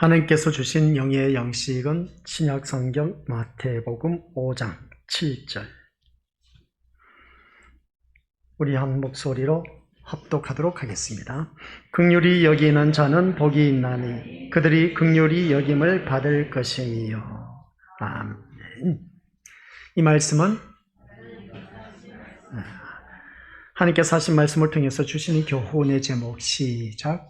하나님께서 주신 영의 양식은 신약성경 마태복음 5장 7절. 우리 한 목소리로 합독하도록 하겠습니다. 긍휼히 여기는 자는 복이 있나니 그들이 긍휼히 여김을 받을 것이니요. 아멘. 이 말씀은 하나님께서 하신 말씀을 통해서 주시는 교훈의 제목. 시작.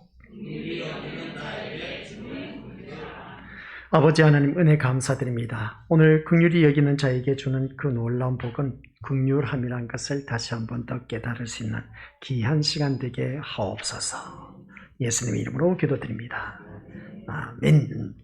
아버지 하나님, 은혜 감사드립니다. 오늘 긍휼히 여기는 자에게 주는 그 놀라운 복은 긍휼함이란 것을 다시 한번 더 깨달을 수 있는 귀한 시간 되게 하옵소서. 예수님의 이름으로 기도드립니다. 아멘.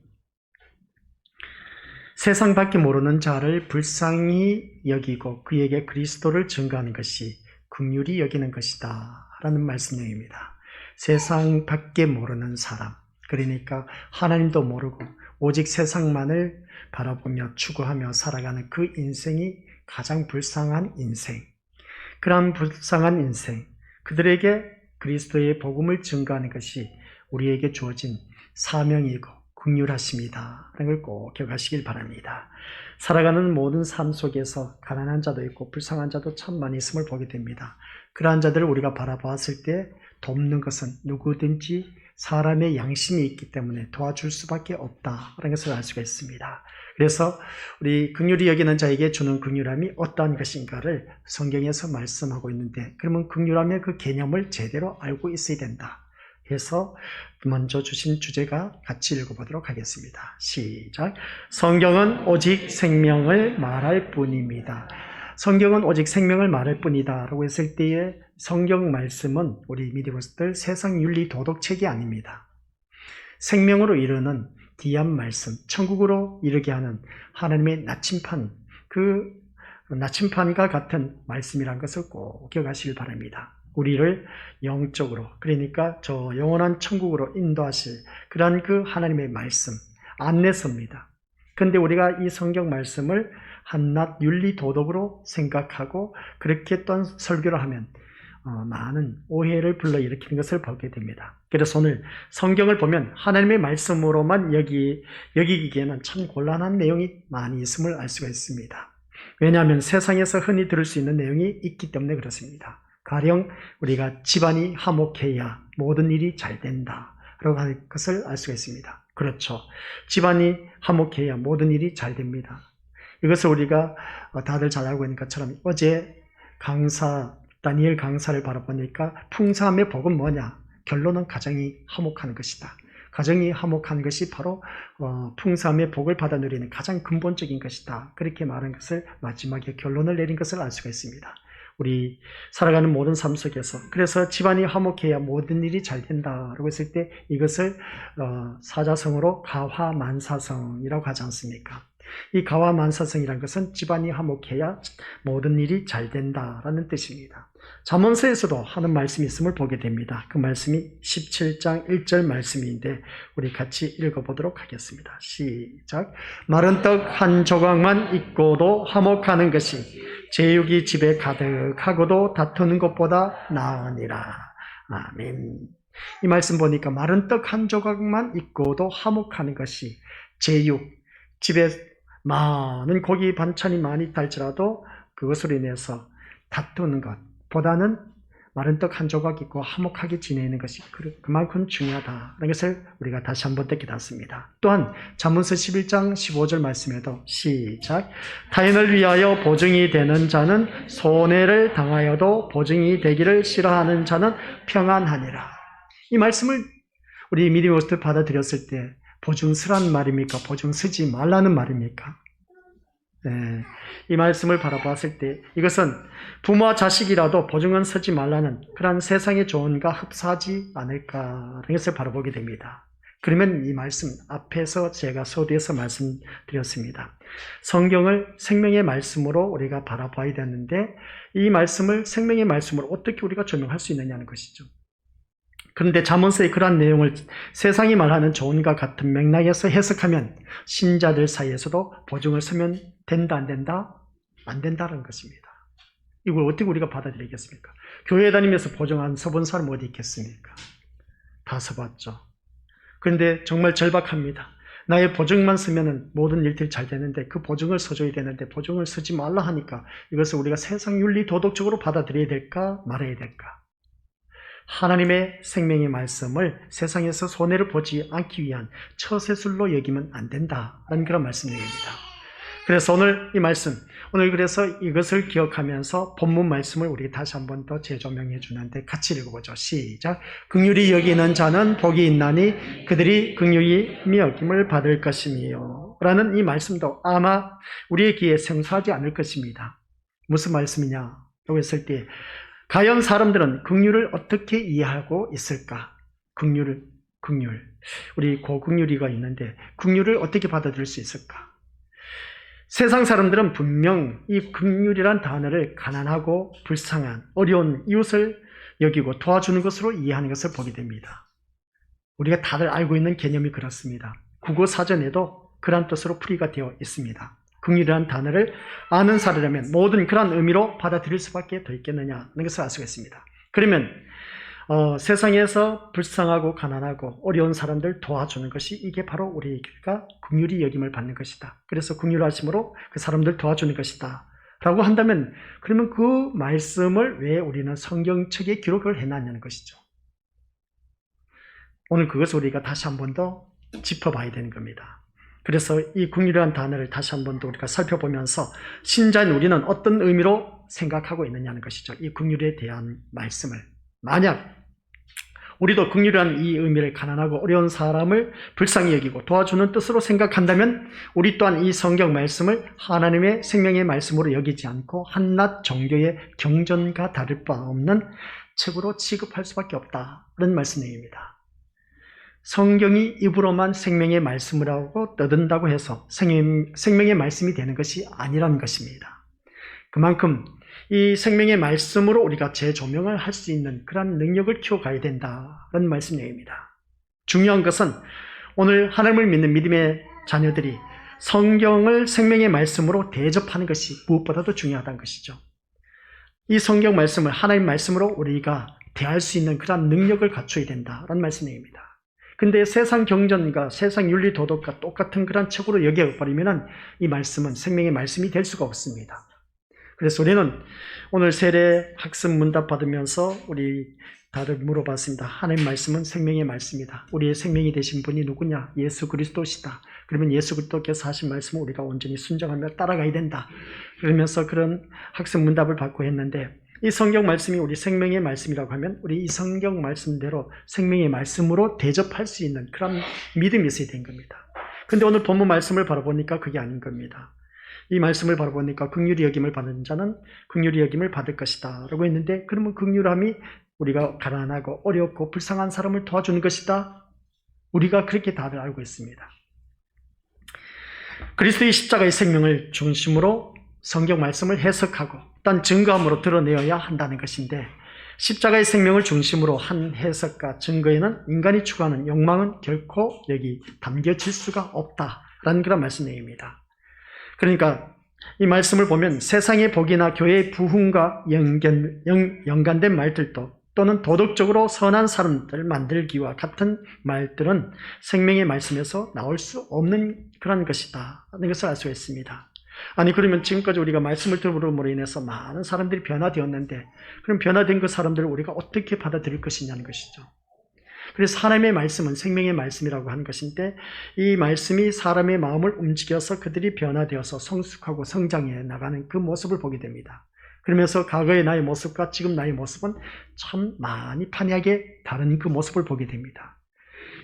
세상밖에 모르는 자를 불쌍히 여기고 그에게 그리스도를 증거하는 것이 긍휼히 여기는 것이다 라는 말씀입니다. 세상밖에 모르는 사람, 그러니까 하나님도 모르고 오직 세상만을 바라보며 추구하며 살아가는 그 인생이 가장 불쌍한 인생. 그런 불쌍한 인생, 그들에게 그리스도의 복음을 증거하는 것이 우리에게 주어진 사명이고 긍휼하심이다 라는 걸 꼭 기억하시길 바랍니다. 살아가는 모든 삶 속에서 가난한 자도 있고 불쌍한 자도 참 많이 있음을 보게 됩니다. 그러한 자들을 우리가 바라보았을 때 돕는 것은 누구든지 사람의 양심이 있기 때문에 도와줄 수밖에 없다라는 것을 알 수가 있습니다. 그래서 우리 긍휼히 여기는 자에게 주는 긍휼함이 어떠한 것인가를 성경에서 말씀하고 있는데, 그러면 긍휼함의 그 개념을 제대로 알고 있어야 된다 해서 먼저 주신 주제가 같이 읽어보도록 하겠습니다. 시작. 성경은 오직 생명을 말할 뿐입니다. 성경은 오직 생명을 말할 뿐이다 라고 했을 때에 성경 말씀은 우리 믿음으로들 세상 윤리 도덕책이 아닙니다. 생명으로 이르는 귀한 말씀, 천국으로 이르게 하는 하나님의 나침판, 그 나침판과 같은 말씀이란 것을 꼭 기억하시길 바랍니다. 우리를 영적으로, 그러니까 저 영원한 천국으로 인도하실 그러한 그 하나님의 말씀, 안내서입니다. 그런데 우리가 이 성경 말씀을 한낱 윤리 도덕으로 생각하고 그렇게 또한 설교를 하면 많은 오해를 불러일으키는 것을 보게 됩니다. 그래서 오늘 성경을 보면 하나님의 말씀으로만 여기기에는 참 곤란한 내용이 많이 있음을 알 수가 있습니다. 왜냐하면 세상에서 흔히 들을 수 있는 내용이 있기 때문에 그렇습니다. 가령 우리가 집안이 화목해야 모든 일이 잘 된다 라고 하는 것을 알 수가 있습니다. 그렇죠. 집안이 화목해야 모든 일이 잘 됩니다. 이것을 우리가 다들 잘 알고 있는 것처럼 어제 다니엘 강사를 바라보니까 풍성함의 복은 뭐냐? 결론은 가정이 화목하는 것이다. 가정이 화목한 것이 바로 풍성함의 복을 받아 누리는 가장 근본적인 것이다. 그렇게 말한 것을 마지막에 결론을 내린 것을 알 수가 있습니다. 우리 살아가는 모든 삶 속에서, 그래서 집안이 화목해야 모든 일이 잘 된다라고 했을 때 이것을 사자성어로 가화만사성이라고 하지 않습니까? 이 가화만사성이라는 것은 집안이 화목해야 모든 일이 잘 된다라는 뜻입니다. 잠언서에서도 하는 말씀이 있음을 보게 됩니다. 그 말씀이 17장 1절 말씀인데 우리 같이 읽어보도록 하겠습니다. 시작. 마른 떡 한 조각만 있고도 화목하는 것이 제육이 집에 가득하고도 다투는 것보다 나으니라. 아멘. 이 말씀 보니까 마른 떡 한 조각만 있고도 화목하는 것이 제육, 집에 많은 고기 반찬이 많이 있달지라도 그것으로 인해서 다투는 것보다는 마른 떡 한 조각 있고 화목하게 지내는 것이 그만큼 중요하다는 것을 우리가 다시 한번 더 깨닫습니다. 또한 잠언서 11장 15절 말씀에도 시작. 타인을 위하여 보증이 되는 자는 손해를 당하여도 보증이 되기를 싫어하는 자는 평안하니라. 이 말씀을 우리 믿음으로부터 받아들였을 때 보증 쓰란 말입니까? 보증 쓰지 말라는 말입니까? 네, 이 말씀을 바라봤을 때 이것은 부모와 자식이라도 보증은 쓰지 말라는 그런 세상의 조언과 흡사하지 않을까라는 것을 바라보게 됩니다. 그러면 이 말씀 앞에서 제가 서두에서 말씀드렸습니다. 성경을 생명의 말씀으로 우리가 바라봐야 되는데 이 말씀을 생명의 말씀으로 어떻게 우리가 조명할 수 있느냐는 것이죠. 그런데 잠언서의 그러한 내용을 세상이 말하는 조언과 같은 맥락에서 해석하면 신자들 사이에서도 보증을 쓰면 된다, 안 된다? 안 된다는 것입니다. 이걸 어떻게 우리가 받아들이겠습니까? 교회 다니면서 보증 안 써본 사람 어디 있겠습니까? 다 써봤죠. 그런데 정말 절박합니다. 나의 보증만 쓰면은 모든 일들이 잘 되는데 그 보증을 써줘야 되는데 보증을 쓰지 말라 하니까 이것을 우리가 세상 윤리 도덕적으로 받아들여야 될까 말아야 될까? 하나님의 생명의 말씀을 세상에서 손해를 보지 않기 위한 처세술로 여기면 안 된다라는 그런 말씀입니다. 그래서 오늘 이 말씀, 오늘 그래서 이것을 기억하면서 본문 말씀을 우리 다시 한 번 더 재조명해 주는데 같이 읽어보죠. 시작. 긍휼히 여기는 자는 복이 있나니 그들이 긍휼히 여김을 받을 것이며 라는 이 말씀도 아마 우리의 귀에 생소하지 않을 것입니다. 무슨 말씀이냐? 라고 했을 때 과연 사람들은 긍휼을 어떻게 이해하고 있을까? 긍휼. 우리 고긍휼이가 있는데 긍휼을 어떻게 받아들일 수 있을까? 세상 사람들은 분명 이 긍휼이란 단어를 가난하고 불쌍한 어려운 이웃을 여기고 도와주는 것으로 이해하는 것을 보게 됩니다. 우리가 다들 알고 있는 개념이 그렇습니다. 국어사전에도 그런 뜻으로 풀이가 되어 있습니다. 긍휼이라는 단어를 아는 사람이라면 모든 그런 의미로 받아들일 수밖에 더 있겠느냐 하는 것을 알 수가 있습니다. 그러면 세상에서 불쌍하고 가난하고 어려운 사람들 도와주는 것이 이게 바로 우리가 긍휼히 여김을 받는 것이다. 그래서 긍휼하심으로 그 사람들 도와주는 것이다 라고 한다면 그러면 그 말씀을 왜 우리는 성경책에 기록을 해놨냐는 것이죠. 오늘 그것을 우리가 다시 한 번 더 짚어봐야 되는 겁니다. 그래서 이 긍휼이라는 단어를 다시 한 번 더 우리가 살펴보면서 신자인 우리는 어떤 의미로 생각하고 있느냐는 것이죠. 이 긍휼에 대한 말씀을 만약 우리도 긍휼이라는 이 의미를 가난하고 어려운 사람을 불쌍히 여기고 도와주는 뜻으로 생각한다면 우리 또한 이 성경 말씀을 하나님의 생명의 말씀으로 여기지 않고 한낱 종교의 경전과 다를 바 없는 책으로 취급할 수밖에 없다는 말씀입니다. 성경이 입으로만 생명의 말씀을 하고 떠든다고 해서 생명의 말씀이 되는 것이 아니라는 것입니다. 그만큼 이 생명의 말씀으로 우리가 재조명을 할 수 있는 그런 능력을 키워가야 된다는 말씀입니다. 중요한 것은 오늘 하나님을 믿는 믿음의 자녀들이 성경을 생명의 말씀으로 대접하는 것이 무엇보다도 중요하다는 것이죠. 이 성경 말씀을 하나님 말씀으로 우리가 대할 수 있는 그런 능력을 갖춰야 된다는 말씀입니다. 근데 세상 경전과 세상 윤리 도덕과 똑같은 그런 책으로 여겨버리면 이 말씀은 생명의 말씀이 될 수가 없습니다. 그래서 우리는 오늘 세례 학습 문답 받으면서 우리 다들 물어봤습니다. 하나님 말씀은 생명의 말씀이다. 우리의 생명이 되신 분이 누구냐? 예수 그리스도시다. 그러면 예수 그리스도께서 하신 말씀을 우리가 온전히 순종하며 따라가야 된다. 그러면서 그런 학습 문답을 받고 했는데 이 성경 말씀이 우리 생명의 말씀이라고 하면 우리 이 성경 말씀대로 생명의 말씀으로 대접할 수 있는 그런 믿음이 있어야 된 겁니다. 근데 오늘 본문 말씀을 바라보니까 그게 아닌 겁니다. 이 말씀을 바라보니까 긍휼히 여김을 받는 자는 긍휼히 여김을 받을 것이다 라고 했는데 그러면 긍휼함이 우리가 가난하고 어렵고 불쌍한 사람을 도와주는 것이다. 우리가 그렇게 다들 알고 있습니다. 그리스도의 십자가의 생명을 중심으로 성경 말씀을 해석하고 또 증거함으로 드러내어야 한다는 것인데 십자가의 생명을 중심으로 한 해석과 증거에는 인간이 추구하는 욕망은 결코 여기 담겨질 수가 없다라는 그런 말씀입니다. 그러니까 이 말씀을 보면 세상의 복이나 교회의 부흥과 연관된 말들도 또는 도덕적으로 선한 사람들을 만들기와 같은 말들은 생명의 말씀에서 나올 수 없는 그런 것이다 하는 것을 알 수 있습니다. 아니 그러면 지금까지 우리가 말씀을 들음으로 인해서 많은 사람들이 변화되었는데 그럼 변화된 그 사람들을 우리가 어떻게 받아들일 것이냐는 것이죠. 그래서 하나님의 말씀은 생명의 말씀이라고 하는 것인데 이 말씀이 사람의 마음을 움직여서 그들이 변화되어서 성숙하고 성장해 나가는 그 모습을 보게 됩니다. 그러면서 과거의 나의 모습과 지금 나의 모습은 참 많이 판이하게 다른 그 모습을 보게 됩니다.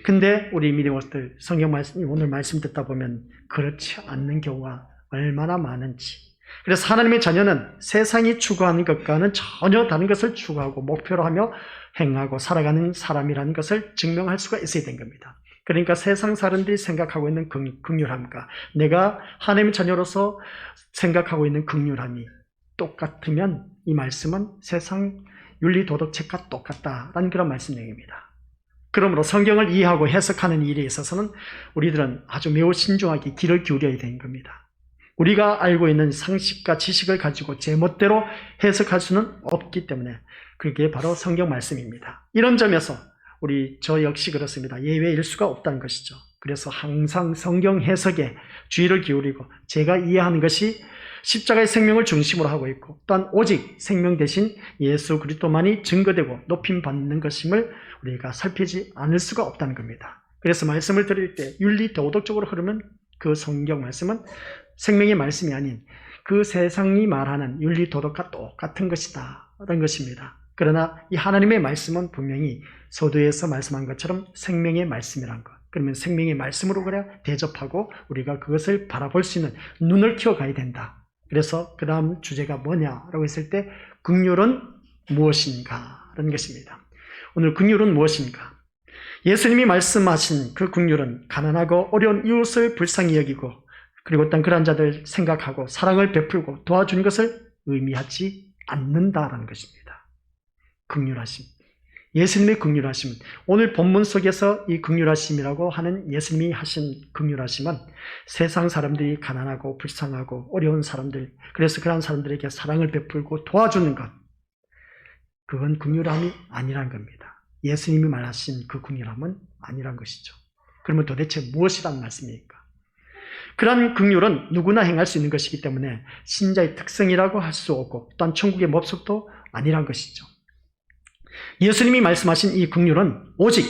근데 우리 믿음들 성경 말씀 오늘 말씀 듣다 보면 그렇지 않는 경우가 얼마나 많은지. 그래서 하나님의 자녀는 세상이 추구하는 것과는 전혀 다른 것을 추구하고 목표로 하며 행하고 살아가는 사람이라는 것을 증명할 수가 있어야 된 겁니다. 그러니까 세상 사람들이 생각하고 있는 긍휼함과 내가 하나님의 자녀로서 생각하고 있는 긍휼함이 똑같으면 이 말씀은 세상 윤리도덕책과 똑같다라는 그런 말씀 내용입니다. 그러므로 성경을 이해하고 해석하는 일에 있어서는 우리들은 아주 매우 신중하게 귀를 기울여야 되는 겁니다. 우리가 알고 있는 상식과 지식을 가지고 제멋대로 해석할 수는 없기 때문에 그게 바로 성경 말씀입니다. 이런 점에서 저 역시 그렇습니다. 예외일 수가 없다는 것이죠. 그래서 항상 성경 해석에 주의를 기울이고 제가 이해하는 것이 십자가의 생명을 중심으로 하고 있고 또한 오직 생명 대신 예수 그리스도만이 증거되고 높임받는 것임을 우리가 살피지 않을 수가 없다는 겁니다. 그래서 말씀을 드릴 때 윤리 도덕적으로 흐르면 그 성경 말씀은 생명의 말씀이 아닌 그 세상이 말하는 윤리 도덕과 똑같은 것이다 라는 것입니다. 그러나 이 하나님의 말씀은 분명히 서두에서 말씀한 것처럼 생명의 말씀이란 것. 그러면 생명의 말씀으로 그래 대접하고 우리가 그것을 바라볼 수 있는 눈을 키워가야 된다. 그래서 그 다음 주제가 뭐냐라고 했을 때 긍휼은 무엇인가 라는 것입니다. 오늘 긍휼은 무엇인가? 예수님이 말씀하신 그 긍휼은 가난하고 어려운 이웃을 불쌍히 여기고 그리고 어떤 그런 자들 생각하고 사랑을 베풀고 도와준 것을 의미하지 않는다라는 것입니다. 긍휼하심. 예수님의 긍휼하심. 오늘 본문 속에서 이 긍휼하심이라고 하는 예수님이 하신 긍휼하심은 세상 사람들이 가난하고 불쌍하고 어려운 사람들, 그래서 그런 사람들에게 사랑을 베풀고 도와주는 것, 그건 긍휼함이 아니란 겁니다. 예수님이 말하신 그 긍휼함은 아니란 것이죠. 그러면 도대체 무엇이란 말씀입니까? 그런 긍휼은 누구나 행할 수 있는 것이기 때문에 신자의 특성이라고 할 수 없고 또한 천국의 법석도 아니란 것이죠. 예수님이 말씀하신 이 긍휼은 오직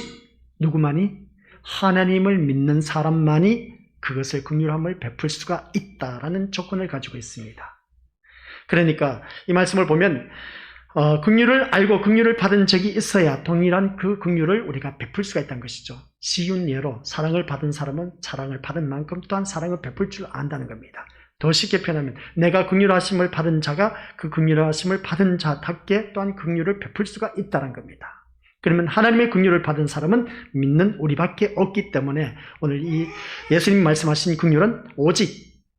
누구만이 하나님을 믿는 사람만이 그것을 긍휼함을 베풀 수가 있다라는 조건을 가지고 있습니다. 그러니까 이 말씀을 보면 긍휼을 알고 긍휼을 받은 적이 있어야 동일한 그 긍휼을 우리가 베풀 수가 있다는 것이죠. 쉬운 예로 사랑을 받은 사람은 사랑을 받은 만큼 또한 사랑을 베풀 줄 안다는 겁니다. 더 쉽게 표현하면 내가 긍휼하심을 받은 자가 그 긍휼하심을 받은 자답게 또한 긍휼을 베풀 수가 있다는 겁니다. 그러면 하나님의 긍휼을 받은 사람은 믿는 우리밖에 없기 때문에 오늘 이 예수님 말씀하신 긍휼은 오직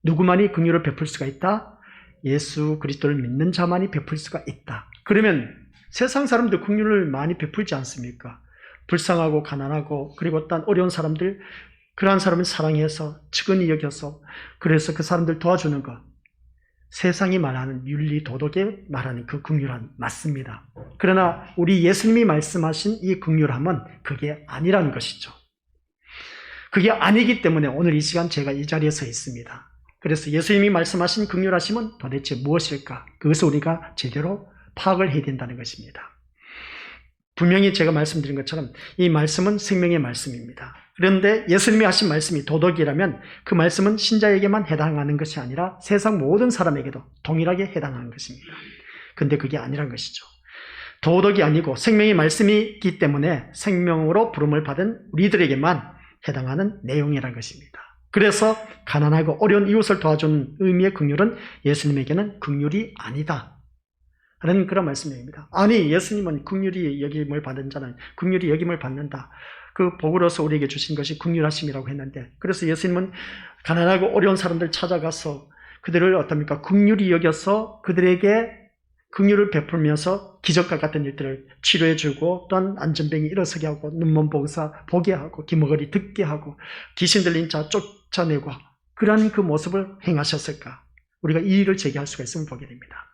누구만이 긍휼을 베풀 수가 있다? 예수 그리스도를 믿는 자만이 베풀 수가 있다. 그러면 세상 사람들 긍휼을 많이 베풀지 않습니까? 불쌍하고 가난하고 그리고 어떤 어려운 사람들, 그러한 사람을 사랑해서 측은히 여겨서 그래서 그 사람들 도와주는 것, 세상이 말하는 윤리 도덕에 말하는 그 긍휼함 맞습니다. 그러나 우리 예수님이 말씀하신 이 긍휼함은 그게 아니라는 것이죠. 그게 아니기 때문에 오늘 이 시간 제가 이 자리에 서 있습니다. 그래서 예수님이 말씀하신 긍휼하심은 도대체 무엇일까? 그것을 우리가 제대로 파악을 해야 된다는 것입니다. 분명히 제가 말씀드린 것처럼 이 말씀은 생명의 말씀입니다. 그런데 예수님이 하신 말씀이 도덕이라면 그 말씀은 신자에게만 해당하는 것이 아니라 세상 모든 사람에게도 동일하게 해당하는 것입니다. 그런데 그게 아니란 것이죠. 도덕이 아니고 생명의 말씀이기 때문에 생명으로 부름을 받은 우리들에게만 해당하는 내용이라는 것입니다. 그래서 가난하고 어려운 이웃을 도와주는 의미의 긍휼은 예수님에게는 긍휼이 아니다 하는 그런 말씀입니다. 아니, 예수님은 긍휼히 여김을 받은 자는 긍휼히 여김을 받는다. 그 복으로서 우리에게 주신 것이 긍휼하심이라고 했는데, 그래서 예수님은 가난하고 어려운 사람들 찾아가서 그들을 어떻습니까? 긍휼히 여겨서 그들에게 긍휼을 베풀면서 기적과 같은 일들을 치료해주고 또한 안전병이 일어서게 하고 눈먼 보사 보게 하고 귀머거리 듣게 하고 귀신 들린 자 쫓아내고 그러한 그 모습을 행하셨을까? 우리가 이 일을 제기할 수가 있으면 보게 됩니다.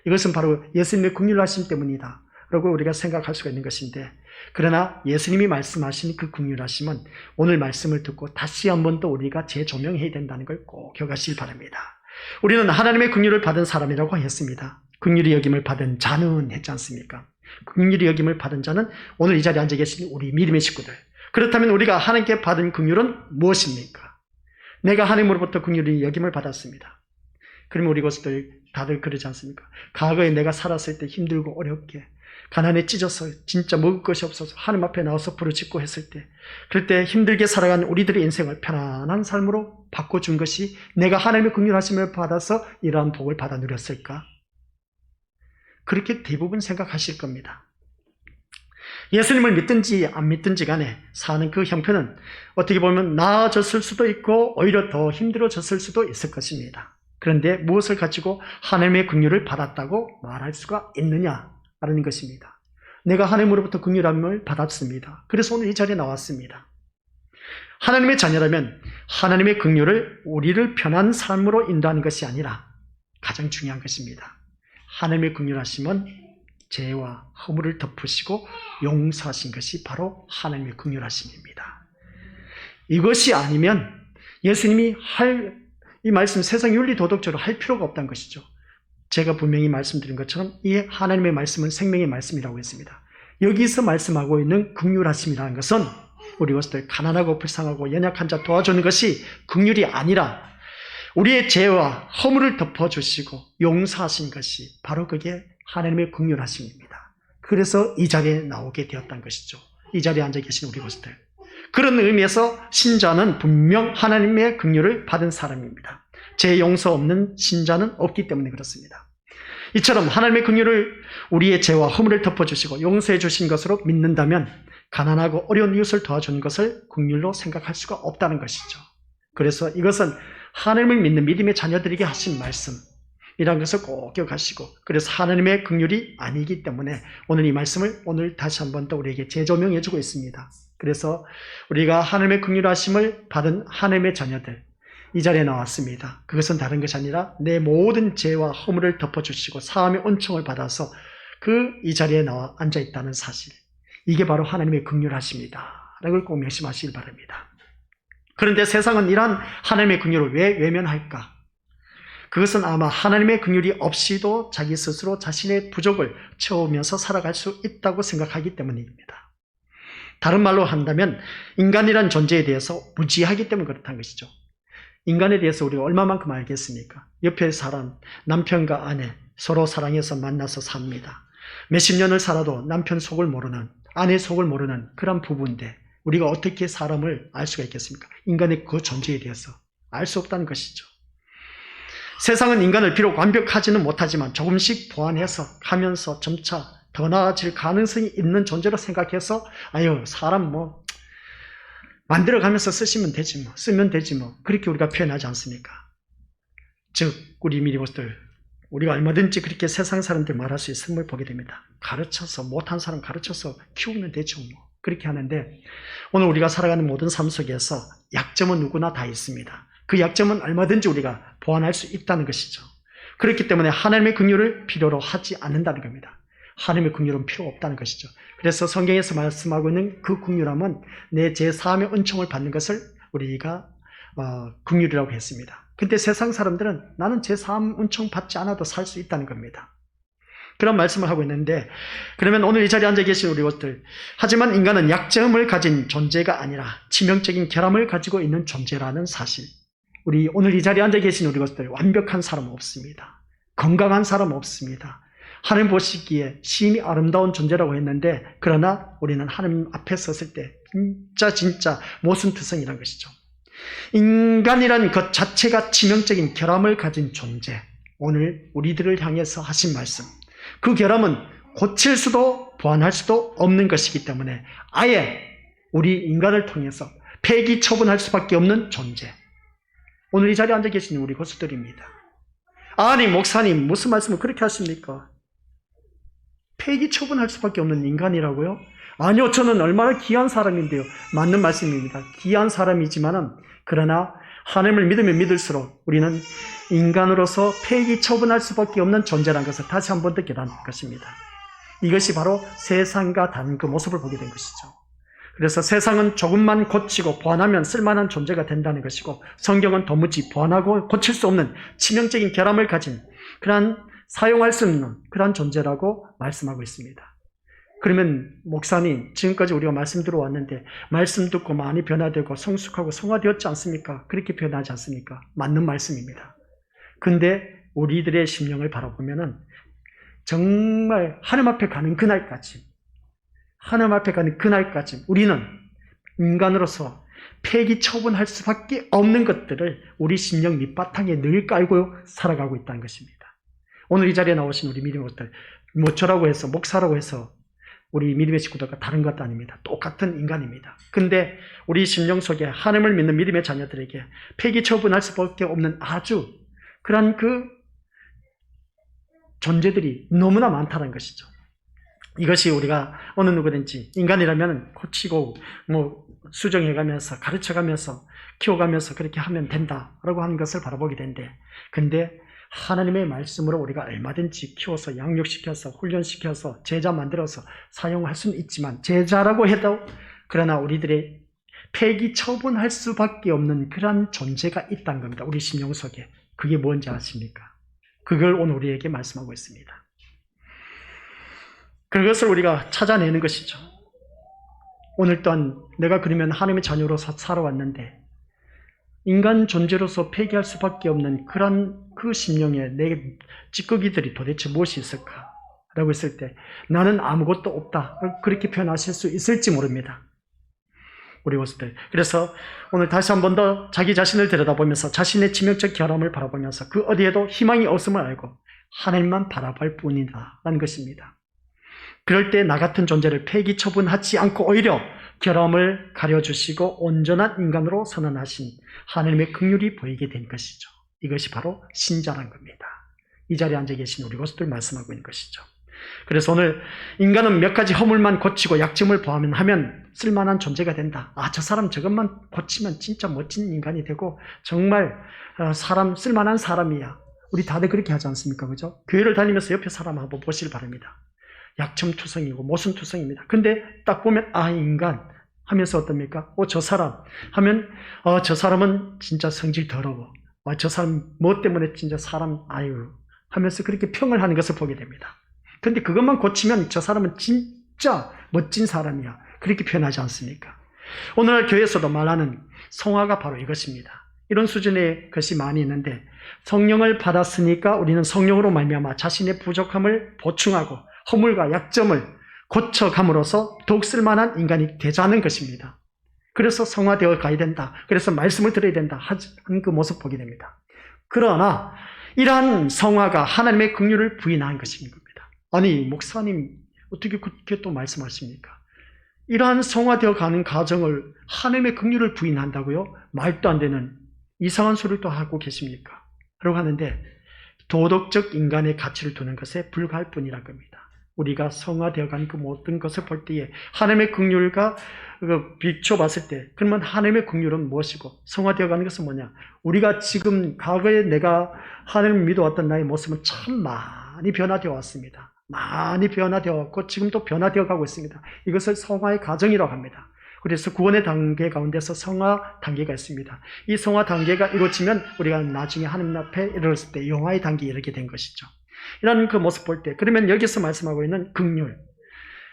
이것은 바로 예수님의 긍휼하심 때문이다 라고 우리가 생각할 수가 있는 것인데, 그러나 예수님이 말씀하신 그 긍휼하심은 오늘 말씀을 듣고 다시 한 번 더 우리가 재조명해야 된다는 걸 꼭 기억하시기 바랍니다. 우리는 하나님의 긍휼을 받은 사람이라고 했습니다. 긍휼히 여김을 받은 자는 했지 않습니까? 긍휼히 여김을 받은 자는 오늘 이 자리에 앉아 계신 우리 믿음의 식구들. 그렇다면 우리가 하나님께 받은 긍휼은 무엇입니까? 내가 하나님으로부터 긍휼히 여김을 받았습니다. 그러면 우리 것들 다들 그러지 않습니까? 과거에 내가 살았을 때 힘들고 어렵게 가난에 찢어서 진짜 먹을 것이 없어서 하나님 앞에 나와서 부르짖고 했을 때, 그럴 때 힘들게 살아간 우리들의 인생을 편안한 삶으로 바꿔준 것이 내가 하나님의 긍휼하심을 받아서 이러한 복을 받아 누렸을까? 그렇게 대부분 생각하실 겁니다. 예수님을 믿든지 안 믿든지 간에 사는 그 형편은 어떻게 보면 나아졌을 수도 있고 오히려 더 힘들어졌을 수도 있을 것입니다. 그런데 무엇을 가지고 하나님의 긍휼을 받았다고 말할 수가 있느냐라는 것입니다. 내가 하나님으로부터 긍휼함을 받았습니다. 그래서 오늘 이 자리에 나왔습니다. 하나님의 자녀라면 하나님의 긍휼을 우리를 편한 삶으로 인도하는 것이 아니라 가장 중요한 것입니다. 하나님의 긍휼하심은 죄와 허물을 덮으시고 용서하신 것이 바로 하나님의 긍휼하심입니다. 이것이 아니면 예수님이 이 말씀 세상 윤리 도덕적으로 할 필요가 없다는 것이죠. 제가 분명히 말씀드린 것처럼 이 하나님의 말씀은 생명의 말씀이라고 했습니다. 여기서 말씀하고 있는 긍휼하심이라는 것은 우리 것들 가난하고 불쌍하고 연약한 자 도와주는 것이 긍휼이 아니라 우리의 죄와 허물을 덮어주시고 용서하신 것이 바로 그게 하나님의 긍휼하심입니다. 그래서 이 자리에 나오게 되었다는 것이죠. 이 자리에 앉아 계신 우리 것들. 그런 의미에서 신자는 분명 하나님의 긍휼을 받은 사람입니다. 죄 용서 없는 신자는 없기 때문에 그렇습니다. 이처럼 하나님의 긍휼을 우리의 죄와 허물을 덮어주시고 용서해 주신 것으로 믿는다면 가난하고 어려운 이웃을 도와주는 것을 긍휼로 생각할 수가 없다는 것이죠. 그래서 이것은 하나님을 믿는 믿음의 자녀들에게 하신 말씀이라는 것을 꼭 기억하시고, 그래서 하나님의 긍휼이 아니기 때문에 오늘 이 말씀을 오늘 다시 한 번 더 우리에게 재조명해 주고 있습니다. 그래서 우리가 하나님의 긍휼하심을 받은 하나님의 자녀들, 이 자리에 나왔습니다. 그것은 다른 것이 아니라 내 모든 죄와 허물을 덮어주시고 사함의 은총을 받아서 이 자리에 나와 앉아있다는 사실, 이게 바로 하나님의 긍휼하심이다 라는 걸 꼭 명심하시길 바랍니다. 그런데 세상은 이러한 하나님의 긍휼을 왜 외면할까? 그것은 아마 하나님의 긍휼이 없이도 자기 스스로 자신의 부족을 채우면서 살아갈 수 있다고 생각하기 때문입니다. 다른 말로 한다면 인간이란 존재에 대해서 무지하기 때문에 그렇다는 것이죠. 인간에 대해서 우리가 얼마만큼 알겠습니까? 옆에 사람, 남편과 아내 서로 사랑해서 만나서 삽니다. 몇십 년을 살아도 남편 속을 모르는, 아내 속을 모르는 그런 부부인데 우리가 어떻게 사람을 알 수가 있겠습니까? 인간의 그 존재에 대해서 알 수 없다는 것이죠. 세상은 인간을 비록 완벽하지는 못하지만 조금씩 보완해서 가면서 점차 더 나아질 가능성이 있는 존재로 생각해서 사람 만들어가면서 쓰면 되지 뭐 그렇게 우리가 표현하지 않습니까? 즉 우리 미리보스들, 우리가 얼마든지 그렇게 세상 사람들 말할 수 있음을 보게 됩니다. 가르쳐서, 못한 사람 가르쳐서 키우면 되죠 뭐 그렇게 하는데, 오늘 우리가 살아가는 모든 삶 속에서 약점은 누구나 다 있습니다. 그 약점은 얼마든지 우리가 보완할 수 있다는 것이죠. 그렇기 때문에 하나님의 긍휼을 필요로 하지 않는다는 겁니다. 하나님의 긍휼은 필요 없다는 것이죠. 그래서 성경에서 말씀하고 있는 그 긍휼함은 내 죄 사함의 은총을 받는 것을 우리가 긍휼이라고 했습니다. 근데 세상 사람들은 나는 죄 사함 은총 받지 않아도 살 수 있다는 겁니다. 그런 말씀을 하고 있는데, 그러면 오늘 이 자리에 앉아 계신 우리 것들, 하지만 인간은 약점을 가진 존재가 아니라 치명적인 결함을 가지고 있는 존재라는 사실, 우리 오늘 이 자리에 앉아 계신 우리 것들, 완벽한 사람 없습니다. 건강한 사람 없습니다. 하나님 보시기에 심히 아름다운 존재라고 했는데, 그러나 우리는 하나님 앞에 섰을 때 진짜 모순투성이라는 것이죠. 인간이란 것 자체가 치명적인 결함을 가진 존재, 오늘 우리들을 향해서 하신 말씀, 그 결함은 고칠 수도 보완할 수도 없는 것이기 때문에 아예 우리 인간을 통해서 폐기 처분할 수밖에 없는 존재, 오늘 이 자리에 앉아 계신 우리 고수들입니다. 아니 목사님 무슨 말씀을 그렇게 하십니까? 폐기 처분할 수밖에 없는 인간이라고요? 아니요, 저는 얼마나 귀한 사람인데요. 맞는 말씀입니다. 귀한 사람이지만은, 그러나 하나님을 믿으면 믿을수록 우리는 인간으로서 폐기 처분할 수밖에 없는 존재라는 것을 다시 한 번 더 깨닫는 것입니다. 이것이 바로 세상과 다른 그 모습을 보게 된 것이죠. 그래서 세상은 조금만 고치고 보완하면 쓸만한 존재가 된다는 것이고, 성경은 도무지 보완하고 고칠 수 없는 치명적인 결함을 가진 그러한 사용할 수 없는 그러한 존재라고 말씀하고 있습니다. 그러면 목사님, 지금까지 우리가 말씀 들어왔는데 말씀 듣고 많이 변화되고 성숙하고 성화되었지 않습니까? 그렇게 표현하지 않습니까? 맞는 말씀입니다. 근데 우리들의 심령을 바라보면은 정말 하나님 앞에 가는 그날까지, 우리는 인간으로서 폐기 처분할 수밖에 없는 것들을 우리 심령 밑바탕에 늘 깔고 살아가고 있다는 것입니다. 오늘 이 자리에 나오신 우리 믿음의 것들, 저라고 해서, 목사라고 해서 우리 믿음의 식구들과 다른 것도 아닙니다. 똑같은 인간입니다. 근데 우리 심령 속에 하나님을 믿는 믿음의 자녀들에게 폐기 처분할 수밖에 없는 아주 그러한 그 존재들이 너무나 많다는 것이죠. 이것이 우리가 어느 누구든지 인간이라면 고치고 수정해가면서 가르쳐가면서 키워가면서 그렇게 하면 된다라고 하는 것을 바라보게 되는데, 근데 하나님의 말씀으로 우리가 얼마든지 키워서 양육시켜서 훈련시켜서 제자 만들어서 사용할 수는 있지만 제자라고 해도 그러나 우리들의 폐기 처분할 수밖에 없는 그러한 존재가 있다는 겁니다. 우리 심령 속에. 그게 뭔지 아십니까? 그걸 오늘 우리에게 말씀하고 있습니다. 그것을 우리가 찾아내는 것이죠. 오늘 또한 내가 그러면 하나님의 자녀로 살아왔는데 인간 존재로서 폐기할 수밖에 없는 그런 그 심령에 내 찌꺼기들이 도대체 무엇이 있을까? 라고 했을 때 나는 아무것도 없다. 그렇게 표현하실 수 있을지 모릅니다. 우리 모습들. 그래서 오늘 다시 한 번 더 자기 자신을 들여다보면서 자신의 치명적 결함을 바라보면서 그 어디에도 희망이 없음을 알고 하나님만 바라볼 뿐이다 라는 것입니다. 그럴 때 나 같은 존재를 폐기 처분하지 않고 오히려 결함을 가려주시고 온전한 인간으로 선언하신 하나님의 긍휼이 보이게 된 것이죠. 이것이 바로 신자란 겁니다. 이 자리에 앉아 계신 우리 모습들 말씀하고 있는 것이죠. 그래서 오늘 인간은 몇 가지 허물만 고치고 약점을 보완하면 쓸만한 존재가 된다. 저 사람 저것만 고치면 진짜 멋진 인간이 되고 정말 사람 쓸만한 사람이야. 우리 다들 그렇게 하지 않습니까? 그죠? 교회를 다니면서 옆에 사람 한번 보시길 바랍니다. 약점투성이고 모순투성입니다. 근데 딱 보면 인간 하면서 어떻습니까? 저 사람 하면 저 사람은 진짜 성질 더러워. 저 사람 뭐 때문에 진짜 사람 하면서 그렇게 평을 하는 것을 보게 됩니다. 근데 그것만 고치면 저 사람은 진짜 멋진 사람이야. 그렇게 표현하지 않습니까? 오늘날 교회에서도 말하는 성화가 바로 이것입니다. 이런 수준의 것이 많이 있는데 성령을 받았으니까 우리는 성령으로 말미암아 자신의 부족함을 보충하고 허물과 약점을 고쳐감으로써 더욱 쓸만한 인간이 되자는 것입니다. 그래서 성화되어 가야 된다. 그래서 말씀을 들어야 된다. 하는 그 모습 보게 됩니다. 그러나 이러한 성화가 하나님의 긍휼을 부인한 것인 겁니다. 아니 목사님 어떻게 그렇게 또 말씀하십니까? 이러한 성화되어 가는 과정을 하나님의 긍휼을 부인한다고요? 말도 안 되는 이상한 소리를 또 하고 계십니까? 라고 하는데 도덕적 인간의 가치를 두는 것에 불과할 뿐이란 겁니다. 우리가 성화되어 가는 그 모든 것을 볼 때에 하나님의 긍휼과 비춰봤을 때 그러면 하나님의 긍휼은 무엇이고 성화되어 가는 것은 뭐냐? 우리가 지금 과거에 내가 하나님을 믿어왔던 나의 모습은 참 많이 변화되어 왔습니다. 많이 변화되어 왔고 지금도 변화되어 가고 있습니다. 이것을 성화의 과정이라고 합니다. 그래서 구원의 단계 가운데서 성화 단계가 있습니다. 이 성화 단계가 이루어지면 우리가 나중에 하나님 앞에 이르렀을 때 영화의 단계에 이르게 된 것이죠. 이런 그 모습 볼 때 그러면 여기서 말씀하고 있는 긍휼,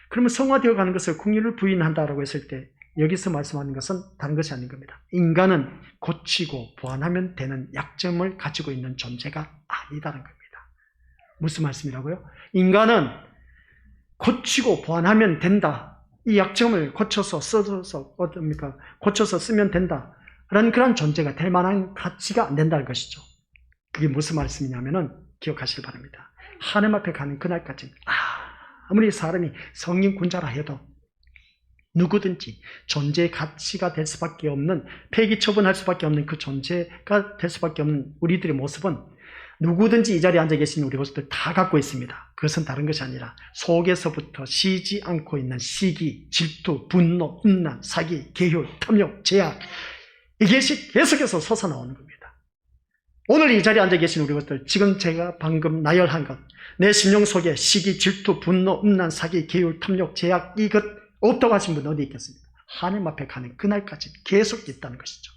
그러면 성화되어 가는 것을 긍휼을 부인한다라고 했을 때 여기서 말씀하는 것은 다른 것이 아닌 겁니다. 인간은 고치고 보완하면 되는 약점을 가지고 있는 존재가 아니다는 겁니다. 무슨 말씀이라고요? 인간은 고치고 보완하면 된다. 이 약점을 고쳐서 써서 어떻습니까? 고쳐서 쓰면 된다. 라는 그런 존재가 될 만한 가치가 안 된다는 것이죠. 그게 무슨 말씀이냐면은 기억하시길 바랍니다. 하나님 앞에 가는 그날까지 아무리 사람이 성인군자라 해도 누구든지 존재의 가치가 될 수밖에 없는 폐기 처분할 수밖에 없는 그 존재가 될 수밖에 없는 우리들의 모습은 누구든지 이 자리에 앉아 계신 우리 모습들 다 갖고 있습니다. 그것은 다른 것이 아니라 속에서부터 쉬지 않고 있는 시기, 질투, 분노, 음란, 사기, 계율, 탐욕, 제약 이것이 계속해서 솟아나오는 겁니다. 오늘 이 자리에 앉아 계신 우리 것들 지금 제가 방금 나열한 것 내 심령 속에 시기, 질투, 분노, 음란, 사기, 계율, 탐욕, 제약 이것 없다고 하신 분 어디 있겠습니까? 하나님 앞에 가는 그날까지 계속 있다는 것이죠.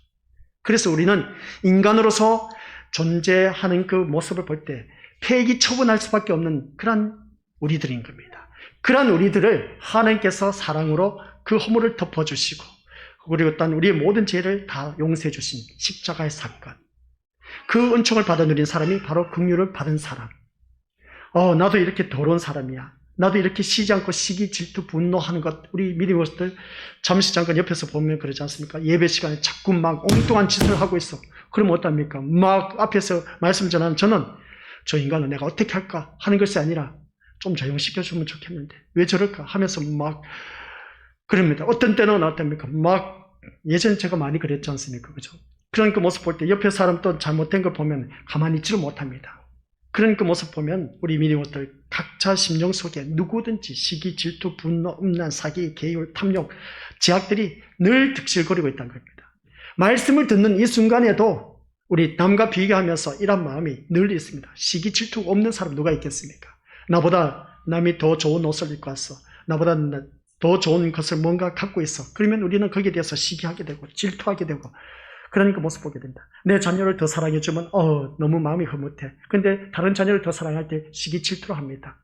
그래서 우리는 인간으로서 존재하는 그 모습을 볼 때 폐기 처분할 수밖에 없는 그런 우리들인 겁니다. 그런 우리들을 하나님께서 사랑으로 그 허물을 덮어주시고 그리고 또한 우리의 모든 죄를 다 용서해 주신 십자가의 사건, 그 은총을 받아 누린 사람이 바로 긍휼을 받은 사람. 나도 이렇게 더러운 사람이야. 나도 이렇게 쉬지 않고 시기, 질투, 분노하는 것, 우리 믿음의 모습들 잠시 잠깐 옆에서 보면 그러지 않습니까? 예배 시간에 자꾸 막 엉뚱한 짓을 하고 있어. 그러면 어떡합니까? 막 앞에서 말씀 전하는 저는 저 인간은 내가 어떻게 할까 하는 것이 아니라 좀 조용시켜주면 좋겠는데 왜 저럴까 하면서 막 그럽니다. 어떤 때는 어떻습니까? 막 예전에 제가 많이 그랬지 않습니까? 그죠? 그런 그 모습 볼 때 옆에 사람 또 잘못된 걸 보면 가만히 있지를 못합니다. 그런 그 모습 보면 우리 믿음들 각자 심령 속에 누구든지 시기, 질투, 분노, 음란, 사기, 계율, 탐욕, 제약들이 늘 득실거리고 있다는 겁니다. 말씀을 듣는 이 순간에도 우리 남과 비교하면서 이런 마음이 늘 있습니다. 시기 질투 없는 사람 누가 있겠습니까? 나보다 남이 더 좋은 옷을 입고 왔어. 나보다 더 좋은 것을 뭔가 갖고 있어. 그러면 우리는 거기에 대해서 시기하게 되고 질투하게 되고 그러니까 모습 보게 된다. 내 자녀를 더 사랑해주면 너무 마음이 흐뭇해. 근데 다른 자녀를 더 사랑할 때 시기 질투를 합니다.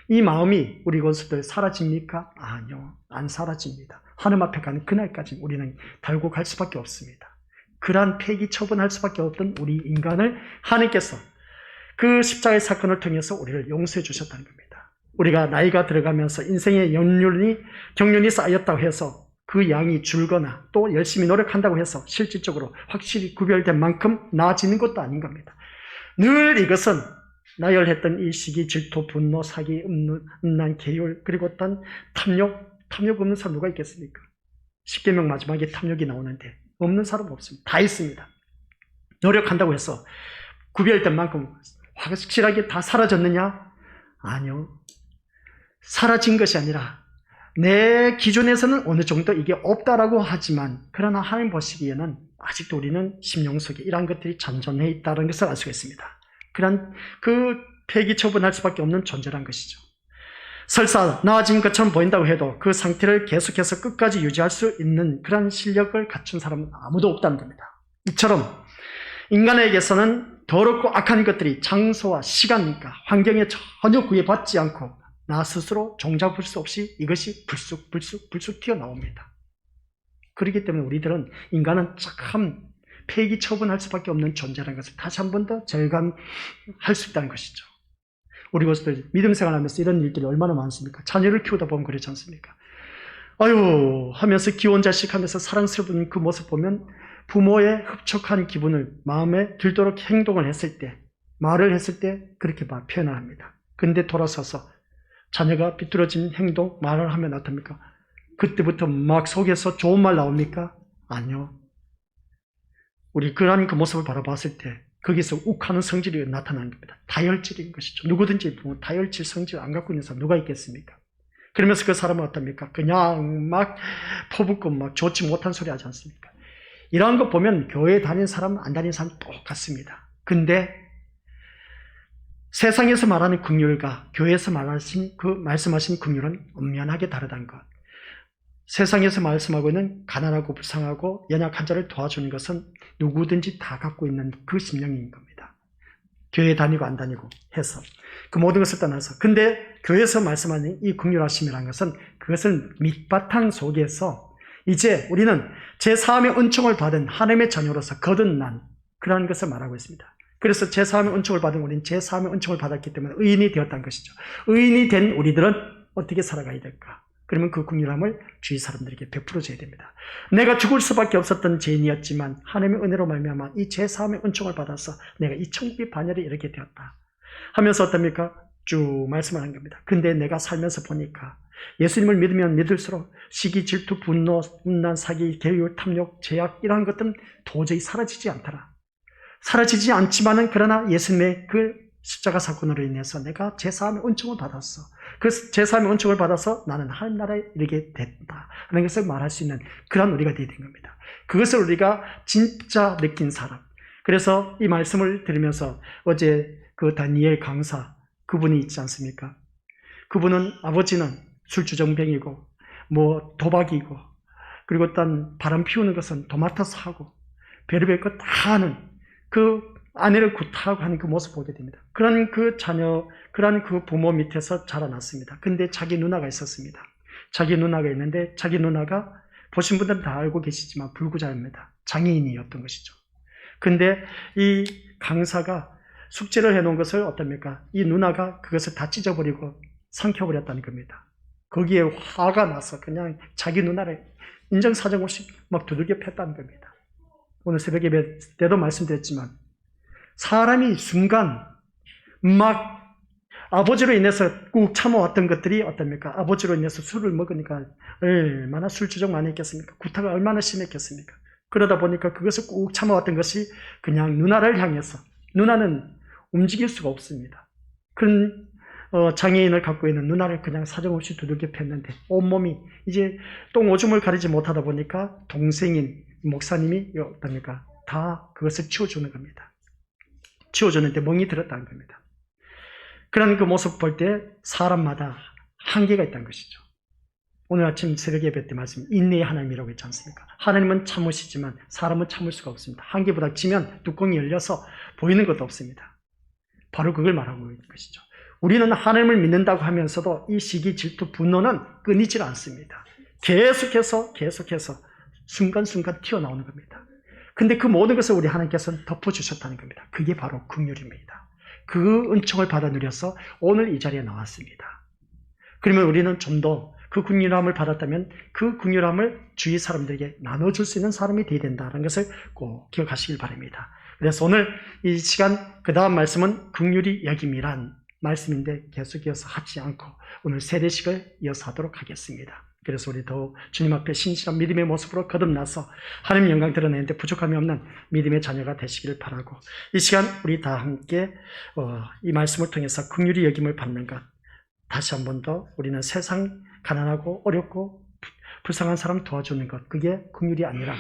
이 마음이 우리 것들 사라집니까? 아니요. 안 사라집니다. 하나님 앞에 가는 그날까지 우리는 달고 갈 수밖에 없습니다. 그러한 폐기 처분할 수밖에 없던 우리 인간을 하나님께서 그 십자가의 사건을 통해서 우리를 용서해 주셨다는 겁니다. 우리가 나이가 들어가면서 인생의 경륜이 쌓였다고 해서 그 양이 줄거나 또 열심히 노력한다고 해서 실질적으로 확실히 구별된 만큼 나아지는 것도 아닌 겁니다. 늘 이것은 나열했던 이 시기, 질투, 분노, 사기, 음란, 계율, 그리고 어떤 탐욕 없는 사람 누가 있겠습니까? 십계명 마지막에 탐욕이 나오는데 없는 사람 없습니다. 다 있습니다. 노력한다고 해서 구별된 만큼 확실하게 다 사라졌느냐? 아니요. 사라진 것이 아니라 내 기준에서는 어느 정도 이게 없다라고 하지만 그러나 하나님 보시기에는 아직도 우리는 심령 속에 이러한 것들이 잔존해 있다는 것을 알 수가 있습니다. 그런 그 폐기 처분할 수밖에 없는 존재란 것이죠. 설사 나아진 것처럼 보인다고 해도 그 상태를 계속해서 끝까지 유지할 수 있는 그런 실력을 갖춘 사람은 아무도 없다는 겁니다. 이처럼 인간에게서는 더럽고 악한 것들이 장소와 시간과 환경에 전혀 구애받지 않고 나 스스로 종잡을 수 없이 이것이 불쑥 튀어나옵니다. 그렇기 때문에 우리들은 인간은 참 폐기 처분할 수밖에 없는 존재라는 것을 다시 한 번 더 절감할 수 있다는 것이죠. 우리 것들 믿음 생활하면서 이런 일들이 얼마나 많습니까? 자녀를 키우다 보면 그렇지 않습니까? 아유 하면서 귀여운 자식 하면서 사랑스러운 그 모습 보면 부모의 흡족한 기분을 마음에 들도록 행동을 했을 때, 말을 했을 때 그렇게 표현을 합니다. 근데 돌아서서 자녀가 비뚤어진 행동, 말을 하면 어떻습니까? 그때부터 막 속에서 좋은 말 나옵니까? 아니요. 우리 그런 그 모습을 바라봤을 때 거기서 욱하는 성질이 나타나는 겁니다. 다혈질인 것이죠. 누구든지 다혈질 성질 안 갖고 있는 사람 누가 있겠습니까? 그러면서 그 사람은 어떻습니까? 그냥 막 퍼붓고 막 좋지 못한 소리 하지 않습니까? 이러한 거 보면 교회 다니는 사람, 안 다니는 사람 똑같습니다. 근데 세상에서 말하는 긍휼과 교회에서 말씀하신 긍휼은 엄연하게 다르다는 것. 세상에서 말씀하고 있는 가난하고 불쌍하고 연약한 자를 도와주는 것은 누구든지 다 갖고 있는 그 심령인 겁니다. 교회 다니고 안 다니고 해서 그 모든 것을 떠나서 근데 교회에서 말씀하는 이 긍휼하심이라는 것은 그것을 밑바탕 속에서 이제 우리는 제4함의 은총을 받은 하나님의 자녀로서 거듭난 그러한 것을 말하고 있습니다. 그래서 제4함의 은총을 받은 우리는 제4함의 은총을 받았기 때문에 의인이 되었다는 것이죠. 의인이 된 우리들은 어떻게 살아가야 될까? 그러면 그 긍휼함을 주위 사람들에게 베풀어줘야 됩니다. 내가 죽을 수밖에 없었던 죄인이었지만 하나님의 은혜로 말미암아 이 제4함의 은총을 받아서 내가 이 천국의 반열에 이르게 되었다 하면서 어떻습니까? 쭉 말씀을 하는 겁니다. 근데 내가 살면서 보니까 예수님을 믿으면 믿을수록 시기, 질투, 분노, 음란, 사기, 계율, 탐욕, 죄악 이러한 것들은 도저히 사라지지 않더라. 사라지지 않지만은 그러나 예수님의 그 십자가 사건으로 인해서 내가 제4함의 은총을 받았어. 그 제4함의 은총을 받아서 나는 하나님 나라에 이르게 됐다 하는 것을 말할 수 있는 그런 우리가 되어야 된 겁니다. 그것을 우리가 진짜 느낀 사람. 그래서 이 말씀을 들으면서 어제 그 다니엘 강사 그분이 있지 않습니까? 그분은 아버지는 술주정뱅이고 뭐 도박이고 그리고 어떤 바람 피우는 것은 도맡아서 하고 별의별 것 다 하는 그 아내를 구타하고 하는 그 모습을 보게 됩니다. 그런 그 자녀, 그런 그 부모 밑에서 자라났습니다. 근데 자기 누나가 있었습니다. 자기 누나가 있는데 자기 누나가 보신 분들은 다 알고 계시지만 불구자입니다. 장애인이었던 것이죠. 근데 이 강사가 숙제를 해놓은 것을 어떻습니까? 이 누나가 그것을 다 찢어버리고 삼켜버렸다는 겁니다. 거기에 화가 나서 그냥 자기 누나를 인정사정 없이 막 두들겨 팼다는 겁니다. 오늘 새벽 예배 때도 말씀드렸지만 사람이 순간 막 아버지로 인해서 꾹 참아왔던 것들이 어떻습니까? 아버지로 인해서 술을 먹으니까 얼마나 술주정 많이 했겠습니까? 구타가 얼마나 심했겠습니까? 그러다 보니까 그것을 꾹 참아왔던 것이 그냥 누나를 향해서 누나는 움직일 수가 없습니다. 그런 장애인을 갖고 있는 누나를 그냥 사정없이 두들겨 팼는데 온몸이 이제 똥 오줌을 가리지 못하다 보니까 동생인 목사님이 어떻습니까? 다 그것을 치워주는 겁니다. 치워주는데 멍이 들었다는 겁니다. 그런 그 모습 볼 때 사람마다 한계가 있다는 것이죠. 오늘 아침 새벽 예배 때 말씀, 인내의 하나님이라고 했지 않습니까? 하나님은 참으시지만 사람은 참을 수가 없습니다. 한계 부닥치면 뚜껑이 열려서 보이는 것도 없습니다. 바로 그걸 말하고 있는 것이죠. 우리는 하나님을 믿는다고 하면서도 이 시기, 질투, 분노는 끊이질 않습니다. 계속해서 순간순간 튀어나오는 겁니다. 근데 그 모든 것을 우리 하나님께서는 덮어주셨다는 겁니다. 그게 바로 긍휼입니다. 그 은총을 받아 누려서 오늘 이 자리에 나왔습니다. 그러면 우리는 좀 더 그 긍휼함을 받았다면 그 긍휼함을 주위 사람들에게 나눠줄 수 있는 사람이 되어야 된다는 것을 꼭 기억하시길 바랍니다. 그래서 오늘 이 시간 그 다음 말씀은 긍휼히 여김이란 말씀인데 계속 이어서 하지 않고 오늘 세례식을 이어서 하도록 하겠습니다. 그래서 우리 더 주님 앞에 신실한 믿음의 모습으로 거듭나서 하나님 영광 드러내는데 부족함이 없는 믿음의 자녀가 되시기를 바라고, 이 시간 우리 다 함께 이 말씀을 통해서 긍휼히 여김을 받는 것, 다시 한 번 더 우리는 세상 가난하고 어렵고 불쌍한 사람 도와주는 것, 그게 긍휼이 아니라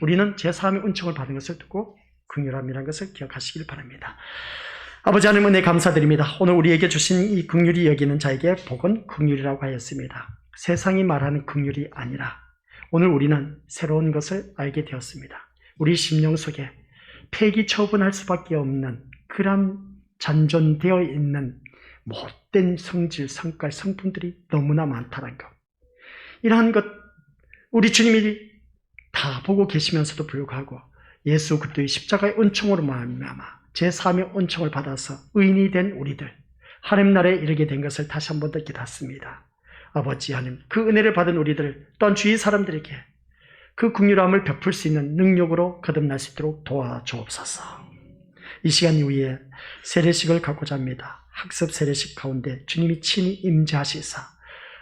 우리는 제3의 은총을 받은 것을 듣고 긍휼함이라는 것을 기억하시길 바랍니다. 아버지 하나님 은혜 감사드립니다. 오늘 우리에게 주신 이 긍휼히 여기는 자에게 복은 긍휼이라고 하였습니다. 세상이 말하는 긍휼이 아니라 오늘 우리는 새로운 것을 알게 되었습니다. 우리 심령 속에 폐기 처분할 수밖에 없는 그런 잔존되어 있는 못된 성질, 성깔, 성품들이 너무나 많다는 것. 이러한 것 우리 주님이 다 보고 계시면서도 불구하고 예수 그리스도의 십자가의 은총으로 말미암아 제3의 은총을 받아서 의인이 된 우리들, 하나님 나라에 이르게 된 것을 다시 한 번 더 깨닫습니다. 아버지 하나님, 그 은혜를 받은 우리들 또한 주위 사람들에게 그 긍휼함을 베풀 수 있는 능력으로 거듭날 수 있도록 도와주옵소서. 이 시간 이후에 세례식을 갖고자 합니다. 학습 세례식 가운데 주님이 친히 임재하시사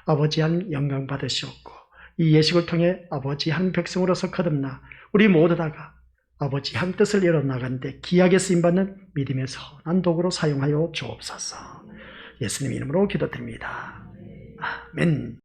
아버지 한 영광 받으시옵고, 이 예식을 통해 아버지 한 백성으로서 거듭나 우리 모두 다가 아버지 한 뜻을 이뤄나가는데 귀하게 쓰임받는 믿음의 선한 도구로 사용하여 주옵소서. 예수님 이름으로 기도드립니다. 아멘.